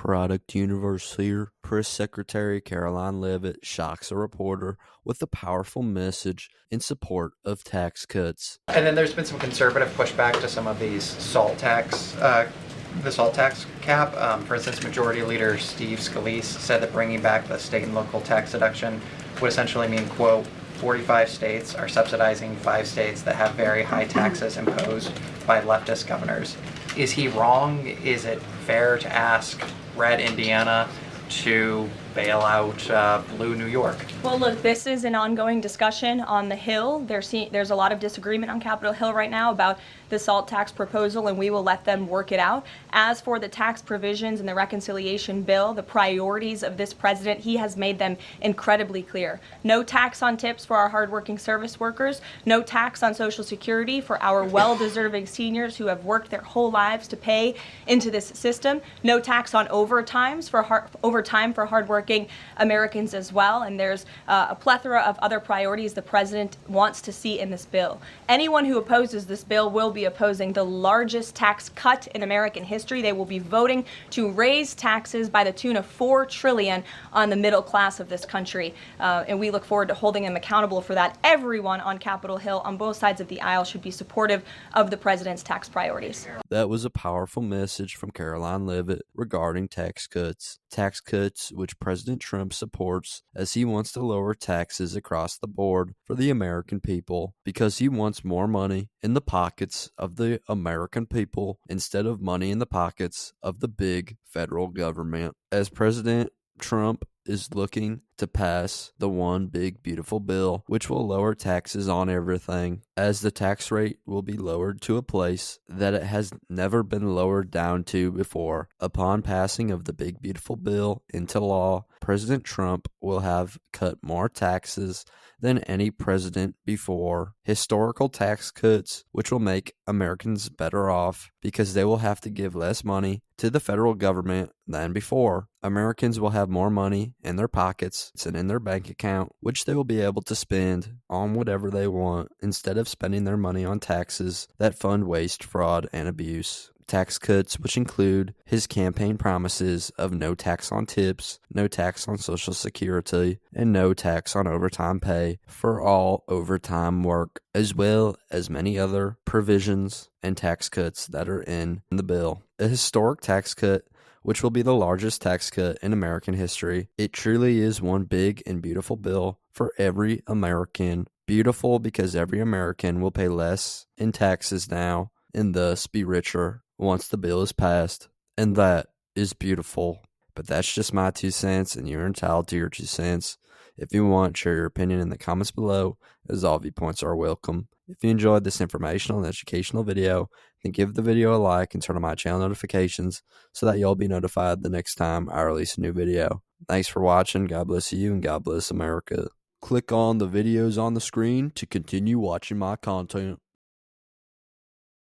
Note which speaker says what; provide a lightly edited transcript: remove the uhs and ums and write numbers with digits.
Speaker 1: Product Universe here. Press Secretary Karoline Leavitt shocks a reporter with a powerful message in support of tax cuts.
Speaker 2: And then there's been some conservative pushback to some of these salt tax, the salt tax cap. For instance, Majority Leader Steve Scalise said that bringing back the state and local tax deduction would essentially mean, quote, 45 states are subsidizing 5 states that have very high taxes imposed by leftist governors. Is he wrong? Is it fair to ask red Indiana to bail out blue New York?
Speaker 3: Well, look, this is an ongoing discussion on the Hill. There's a lot of disagreement on Capitol Hill right now about the salt tax proposal, and we will let them work it out. As for the tax provisions in the reconciliation bill, the priorities of this president, he has made them incredibly clear. No tax on tips for our hardworking service workers, no tax on Social Security for our well-deserving seniors who have worked their whole lives to pay into this system, no tax on overtime for hardworking Americans as well, and there's a plethora of other priorities the president wants to see in this bill. Anyone who opposes this bill will be opposing the largest tax cut in American history. They will be voting to raise taxes by the tune of $4 trillion on the middle class of this country, and we look forward to holding them accountable for that. Everyone on Capitol Hill on both sides of the aisle should be supportive of the president's tax priorities.
Speaker 1: That was a powerful message from Karoline Leavitt regarding tax cuts. Tax cuts which President Trump supports, as he wants to lower taxes across the board for the American people because he wants more money in the pockets of the American people instead of money in the pockets of the big federal government. As President Trump is looking to pass the one big beautiful bill which will lower taxes on everything, as the tax rate will be lowered to a place that it has never been lowered down to before. Upon passing of the big beautiful bill into law, President Trump will have cut more taxes than any president before. Historical tax cuts which will make Americans better off because they will have to give less money to the federal government than before. Americans will have more money in their pockets and in their bank account, which they will be able to spend on whatever they want instead of spending their money on taxes that fund waste, fraud, and abuse. Tax cuts which include his campaign promises of no tax on tips, no tax on Social Security, and no tax on overtime pay for all overtime work, as well as many other provisions and tax cuts that are in the bill. A historic tax cut which will be the largest tax cut in American history. It truly is one big and beautiful bill for every American. Beautiful because every American will pay less in taxes now and thus be richer once the bill is passed, and that is beautiful. But that's just my 2 cents, and you're entitled to your 2 cents. If you want, share your opinion in the comments below, as all viewpoints are welcome. If you enjoyed this informational and educational video, then give the video a like and turn on my channel notifications so that you'll be notified the next time I release a new video. Thanks for watching. God bless you, and God bless America. Click on the videos on the screen to continue watching my content.